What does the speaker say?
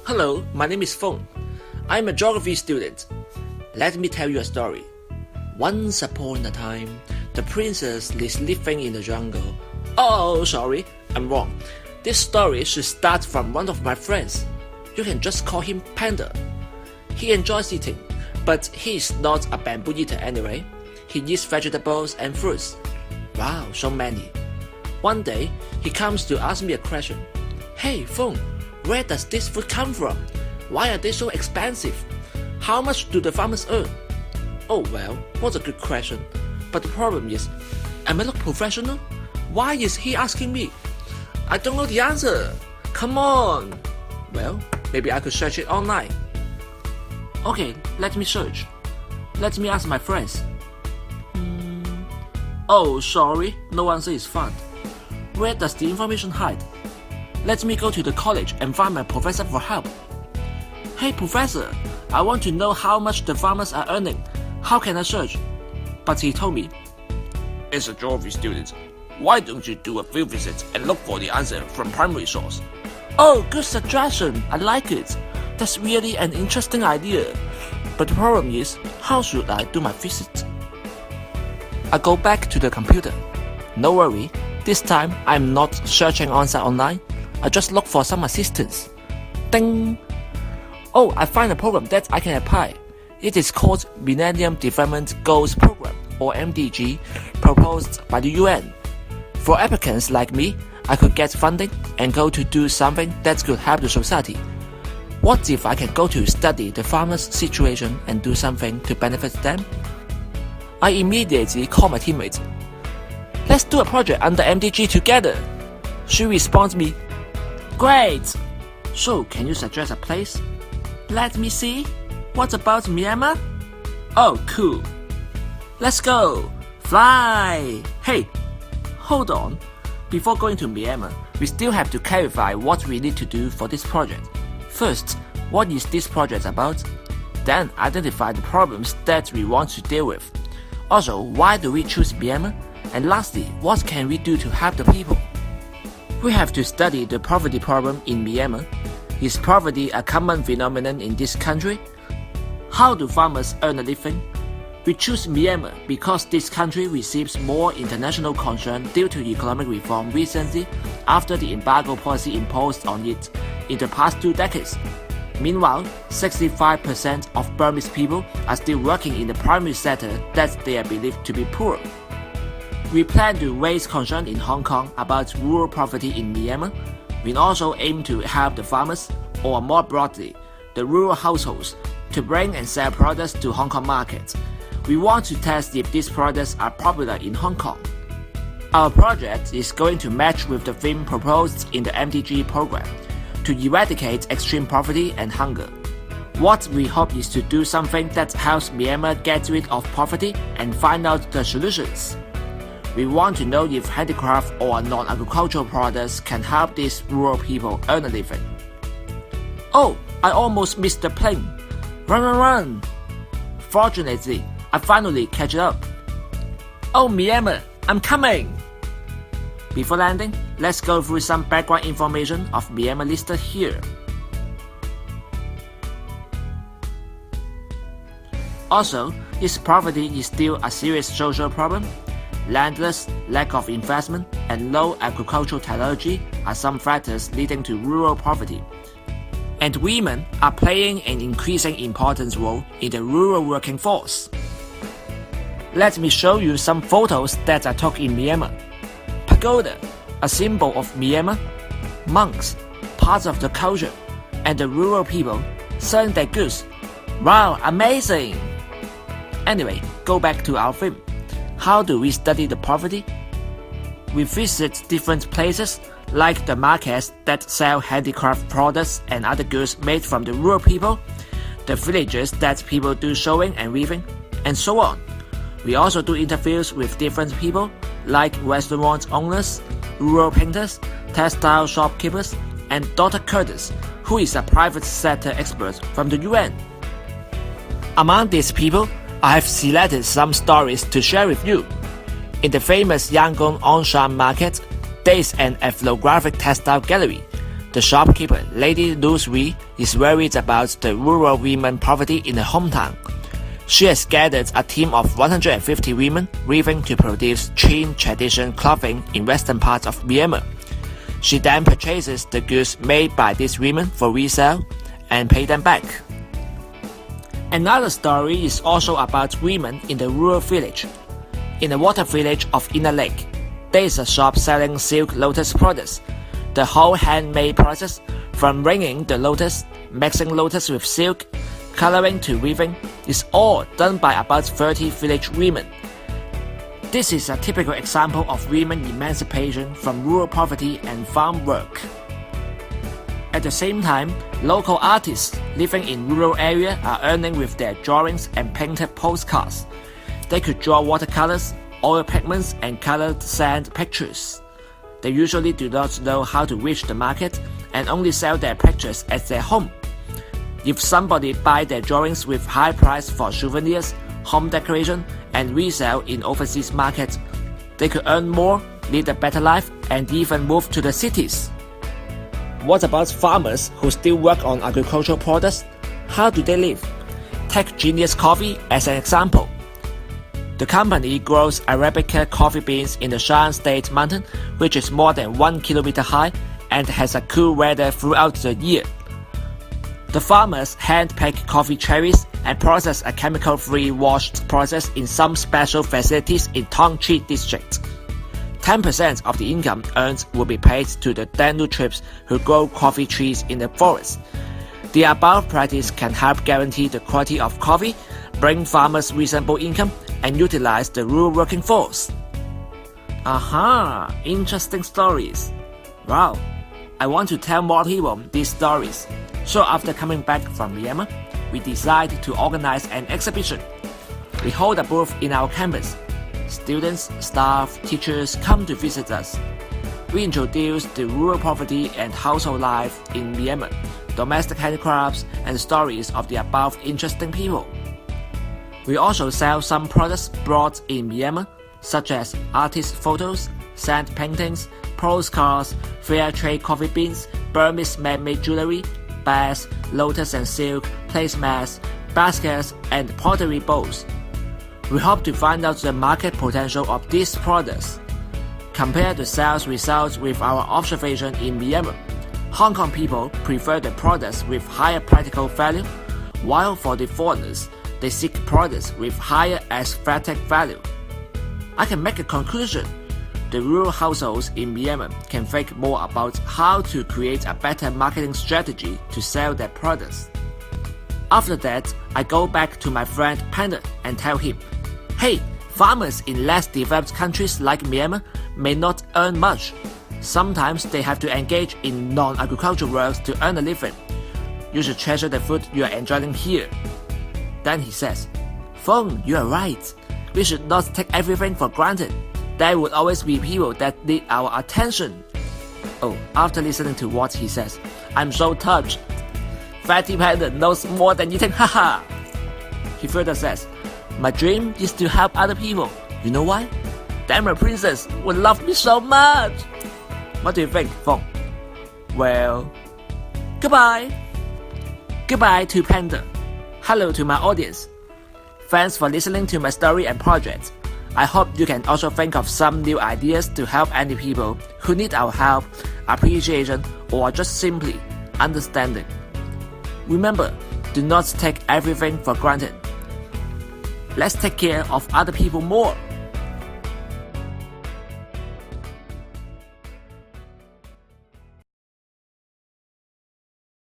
Hello, my name is Feng. I'm a geography student. Let me tell you a story. Once upon a time, the princess is living in the jungle. Oh, sorry, I'm wrong. This story should start from one of my friends. You can just call him Panda. He enjoys eating, but he is not a bamboo eater anyway. He eats vegetables and fruits. Wow, so many. One day, he comes to ask me a question. Hey, Feng, where does this food come from? Why are they so expensive? How much do the farmers earn? Oh well, what a good question. But the problem is, am I not professional? Why is he asking me? I don't know the answer. Come on. Well, maybe I could search it online. Okay, let me search. Let me ask my friends. Oh, sorry, no answer is found. Where does the information hide? Let me go to the college and find my professor for help. Hey professor, I want to know how much the farmers are earning. How can I search? But he told me, as a geography student, why don't you do a field visit and look for the answer from primary source? Oh, good suggestion, I like it. That's really an interesting idea. But the problem is, how should I do my visit? I go back to the computer. No worry, this time I'm not searching answer online. I just look for some assistance. Ding! Oh, I find a program that I can apply. It is called Millennium Development Goals Program, or MDG, proposed by the UN. For applicants like me, I could get funding and go to do something that could help the society. What if I can go to study the farmers' situation and do something to benefit them? I immediately call my teammate. Let's do a project under MDG together. She responds me, Great! So, can you suggest a place? Let me see. What about Myanmar? Oh, cool. Let's go. Fly! Hey, hold on. Before going to Myanmar, we still have to clarify what we need to do for this project. First, what is this project about? Then identify the problems that we want to deal with. Also, why do we choose Myanmar? And lastly, what can we do to help the people? We have to study the poverty problem in Myanmar. Is poverty a common phenomenon in this country? How do farmers earn a living? We choose Myanmar because this country receives more international concern due to economic reform recently after the embargo policy imposed on it in the past 2 decades. Meanwhile, 65% of Burmese people are still working in the primary sector that they are believed to be poor. We plan to raise concern in Hong Kong about rural poverty in Myanmar. We also aim to help the farmers, or more broadly, the rural households, to bring and sell products to Hong Kong markets. We want to test if these products are popular in Hong Kong. Our project is going to match with the theme proposed in the MDG program, to eradicate extreme poverty and hunger. What we hope is to do something that helps Myanmar get rid of poverty and find out the solutions. We want to know if handicraft or non-agricultural products can help these rural people earn a living. Oh, I almost missed the plane. Run! Fortunately, I finally catch up. Oh, Myanmar, I'm coming! Before landing, let's go through some background information of Myanmar listed here. Also, its poverty is still a serious social problem. Landless, lack of investment, and low agricultural technology are some factors leading to rural poverty. And women are playing an increasing important role in the rural working force. Let me show you some photos that are taken in Myanmar. Pagoda, a symbol of Myanmar. Monks, parts of the culture. And the rural people, selling their goods. Wow, amazing! Anyway, go back to our theme. How do we study the poverty? We visit different places, like the markets that sell handicraft products and other goods made from the rural people, the villages that people do sewing and weaving, and so on. We also do interviews with different people, like restaurant owners, rural painters, textile shopkeepers, and Dr. Curtis, who is a private sector expert from the UN. Among these people, I have selected some stories to share with you. In the famous Yangon Onshan market, there is an ethnographic textile gallery The shopkeeper, Lady Louis, is worried about the rural women poverty in her hometown. She has gathered a team of 150 women weaving to produce Chin tradition clothing in western parts of Myanmar. She then purchases the goods made by these women for resale and pay them back. Another story is also about women in the rural village. In the water village of Inner Lake, there is a shop selling silk lotus products. The whole handmade process, from wringing the lotus, mixing lotus with silk, coloring to weaving, is all done by about 30 village women. This is a typical example of women emancipation from rural poverty and farm work. At the same time, local artists living in rural areas are earning with their drawings and painted postcards. They could draw watercolors, oil pigments, and colored sand pictures. They usually do not know how to reach the market and only sell their pictures at their home. If somebody buy their drawings with high price for souvenirs, home decoration, and resell in overseas markets, they could earn more, lead a better life, and even move to the cities. What about farmers who still work on agricultural products? How do they live? Take Genius Coffee as an example. The company grows Arabica coffee beans in the Shan State Mountain, which is more than 1 kilometer high and has a cool weather throughout the year. The farmers hand-pick coffee cherries and process a chemical-free wash process in some special facilities in Tongchi district. 10% of the income earned will be paid to the Danu tribes who grow coffee trees in the forest. The above practice can help guarantee the quality of coffee, bring farmers reasonable income, and utilize the rural working force. Aha! Interesting stories. Wow! I want to tell more people these stories. So after coming back from Myanmar, we decided to organize an exhibition. We hold a booth in our campus. Students, staff, teachers come to visit us. We introduce the rural poverty and household life in Myanmar, domestic handicrafts, and stories of the above interesting people. We also sell some products brought in Myanmar, such as artist photos, sand paintings, postcards, fair trade coffee beans, Burmese man-made jewelry, bags, lotus and silk, placemats, baskets, and pottery bowls. We hope to find out the market potential of these products. Compare the sales results with our observation in Myanmar. Hong Kong people prefer the products with higher practical value, while for the foreigners, they seek products with higher aesthetic value. I can make a conclusion. The rural households in Myanmar can think more about how to create a better marketing strategy to sell their products. After that, I go back to my friend Panda and tell him, hey, farmers in less developed countries like Myanmar may not earn much. Sometimes they have to engage in non-agricultural work to earn a living. You should treasure the food you are enjoying here. Then he says, Feng, you are right. We should not take everything for granted. There would always be people that need our attention. Oh, after listening to what he says, I'm so touched. Fatty Panda knows more than you think, haha. He further says, my dream is to help other people. You know why? Then my princess would love me so much. What do you think, Feng? Well, goodbye. Goodbye to Panda. Hello to my audience. Thanks for listening to my story and project. I hope you can also think of some new ideas to help any people who need our help, appreciation, or just simply understanding. Remember, do not take everything for granted. Let's take care of other people more.